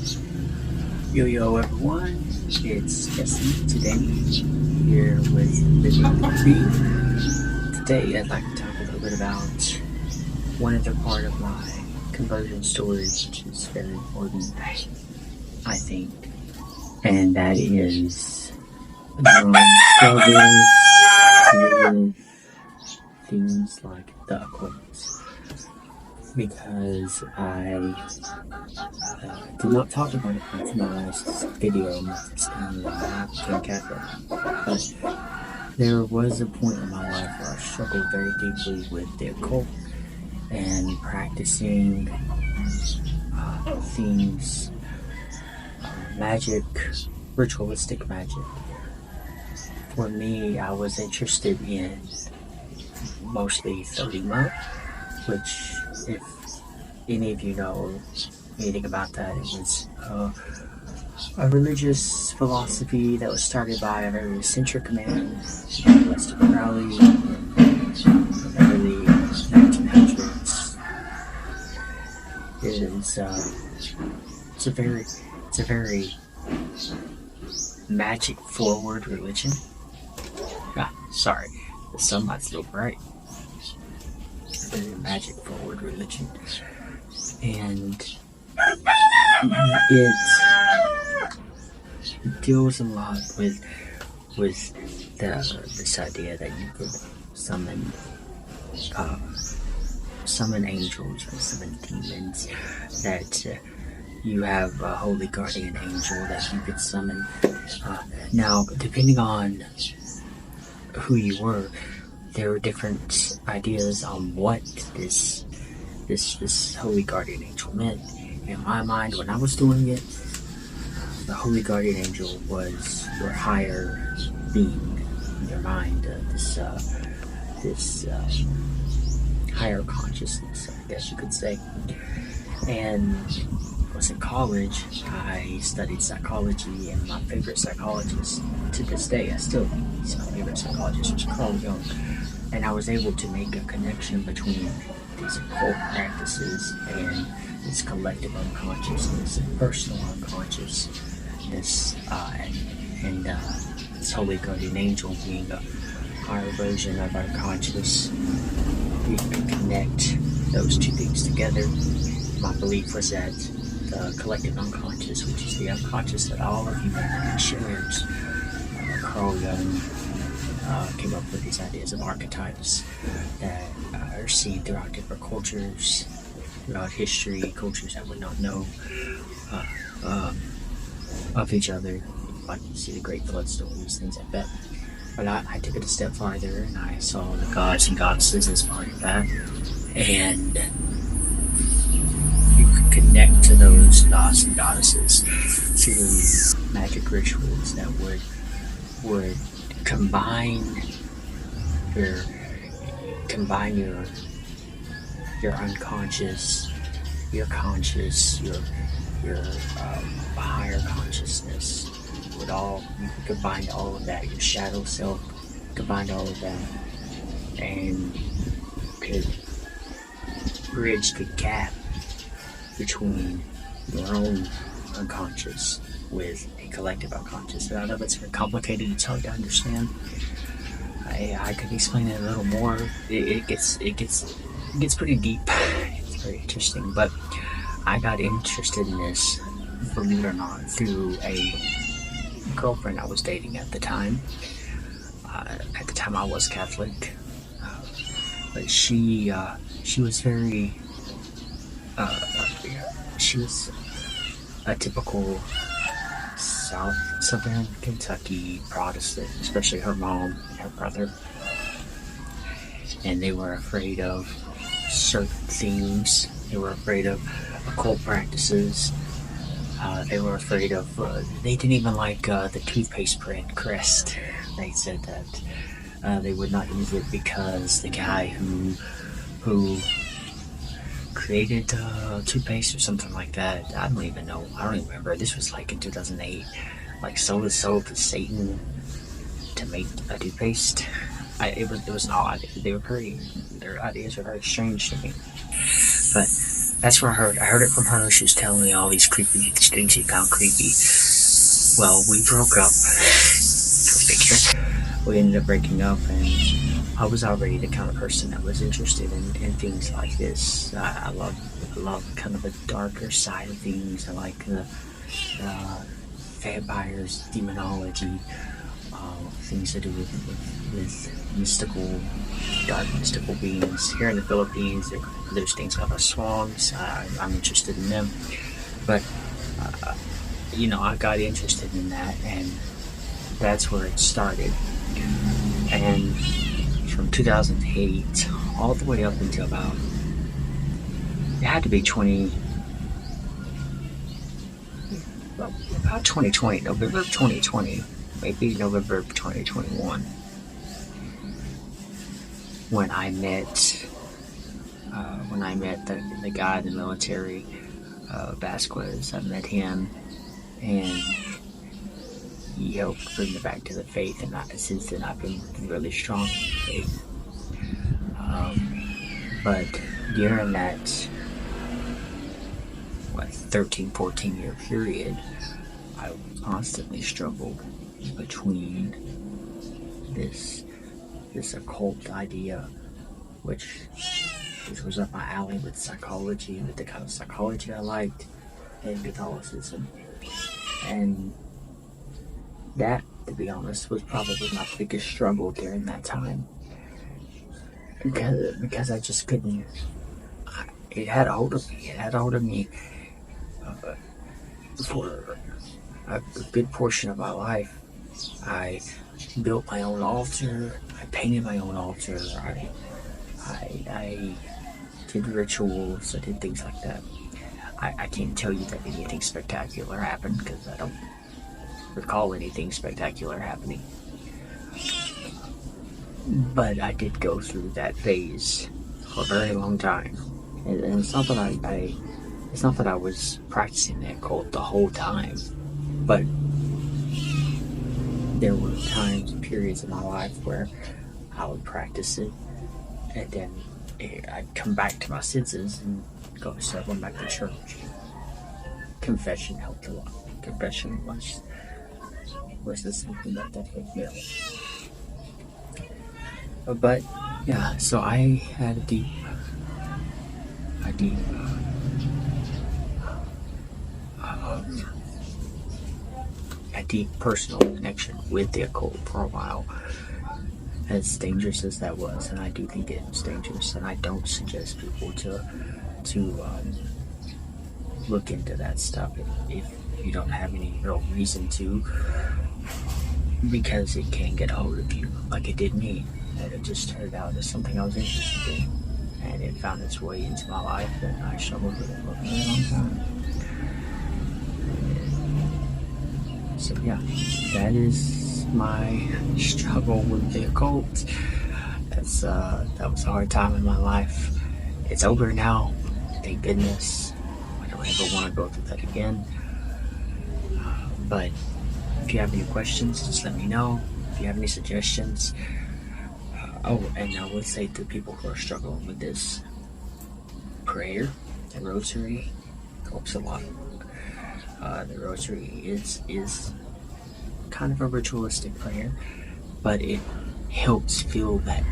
Yo everyone, it's Jesse today here with Magick. Today I'd like to talk a little bit about one other part of my conversion story, which is very important, I think, and that is struggles with things like the occult. Because I did not talk about it in my last video on became Catholic, but there was a point in my life where I struggled very deeply with the occult and practicing things, magic, ritualistic magic. For me, I was interested in mostly Thelema, which, if any of you know anything about that, it was a religious philosophy that was started by a very eccentric man, Lester Crowley, in the early 1900s. It's a very magic forward religion. Sorry, the sunlight's a little bright. Very magic forward religion, and it deals a lot with this idea that you could summon angels or summon demons, that you have a holy guardian angel that you could summon. Now, depending on who you were, there were different ideas on what this holy guardian angel meant. In my mind, when I was doing it, the holy guardian angel was your higher being in your mind, this higher consciousness, I guess you could say. And when I was in college, I studied psychology, and my favorite psychologist to this day, I still think he's my favorite psychologist, was Carl Jung. And I was able to make a connection between these occult practices and this collective unconsciousness and personal unconsciousness, and this holy guardian angel being a higher version of our conscious. We can connect those two things together. My belief was that the collective unconscious, which is the unconscious that all of humanity shares, Carl Jung came up with these ideas of archetypes that are seen throughout different cultures, throughout history, cultures that would not know of each other, like you see the Great Flood stories, things like that. But I took it a step farther, and I saw the gods and goddesses as part of that, and you could connect to those gods and goddesses through magic rituals that would combine your unconscious, your conscious, your higher consciousness. You could combine all of that, your shadow self, combine all of that, and could bridge the gap between your own unconscious with a collective unconscious. I know it's very complicated, it's hard to understand. I could explain it a little more. It gets pretty deep. It's very interesting, but I got interested in this, believe it or not, through a girlfriend I was dating at the time. At the time I was Catholic, but she was very she was a typical southern Kentucky Protestant, especially her mom and her brother, and they were afraid of certain things. They were afraid of occult practices. They were afraid of, they didn't even like the toothpaste brand Crest. They said that they would not use it because the guy who created toothpaste or something like that, I don't even know, I don't even remember, this was like in 2008, like sold to Satan to make a toothpaste. It was an odd idea. Their ideas were very strange to me. But That's where I heard it from her. She was telling me all these things she found creepy. Well, we broke up. Go figure. We ended up breaking up, and I was already the kind of person that was interested in things like this. I love kind of the darker side of things. I like the vampires, demonology, things to do with mystical, dark mystical beings. Here in the Philippines, there's things called the swans. I'm interested in them, but I got interested in that, and that's where it started. And from 2008 all the way up until about, it had to be about 2020, November of 2020, maybe November of 2021, when I met the guy in the military, Vasquez. I met him, and he helped bring me back to the faith, and since then I've been really strong in faith. But during that 13, 14 year period, I constantly struggled between this occult idea, which was up my alley with psychology, with the kind of psychology I liked, and Catholicism. And that, to be honest, was probably my biggest struggle during that time. Because I just couldn't. It had a hold of me. It had a hold of me for a good portion of my life. I built my own altar. I painted my own altar. I did rituals. I did things like that. I can't tell you that anything spectacular happened, because I don't recall anything spectacular happening. But I did go through that phase for a very long time, and it's not that I was practicing the occult the whole time, but there were times and periods in my life where I would practice it, and then I'd come back to my senses and start going back to church. Confession helped a lot. Confession was the something that helped me. But yeah, so I had a deep personal connection with the occult for a while, as dangerous as that was, and I do think it was dangerous, and I don't suggest people to look into that stuff if you don't have any real reason to, because it can get a hold of you, like it did me. And it just turned out as something I was interested in, and it found its way into my life, and I struggled with it for a very long time. So yeah, that is my struggle with the occult. That was a hard time in my life. It's over now, thank goodness. I don't ever want to go through that again. But if you have any questions, just let me know. If you have any suggestions. And I would say to people who are struggling with this, prayer, the rosary helps a lot. The rosary is kind of a ritualistic prayer, but it helps fill that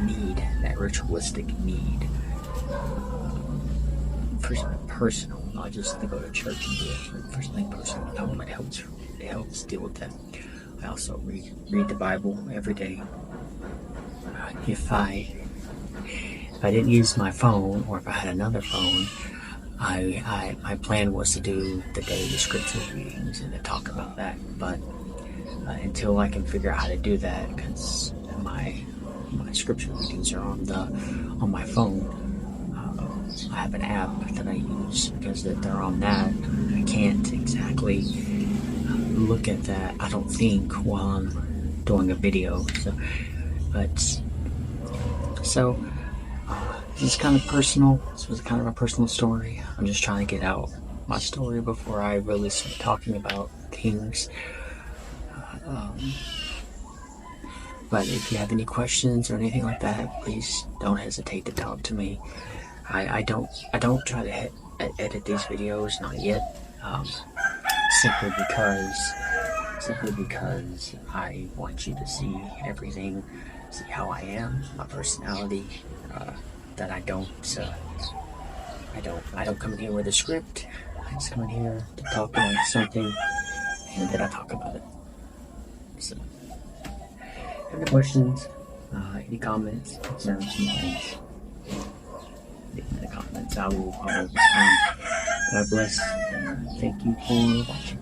need, that ritualistic need. Personal, not just to go to church and do it, for something personal at home. It helps deal with that. I also read the Bible every day. If I didn't use my phone, or if I had another phone, my plan was to do the daily scripture readings and to talk about that. But until I can figure out how to do that, because my scripture readings are on my phone. I have an app that I use, because if they're on that, I can't exactly look at that, I don't think, while I'm doing a video. So this is kind of personal. This was kind of a personal story. I'm just trying to get out my story before I really start talking about things. But if you have any questions or anything like that, please don't hesitate to talk to me. I don't try to edit these videos, not yet. Simply because I want you to see everything, see how I am, my personality. That I don't come in here with a script. I just come in here to talk about something, and then I talk about it. So, any questions? Any comments, concerns, complaints? Leave in the comments. I will respond. God bless. Thank you for watching.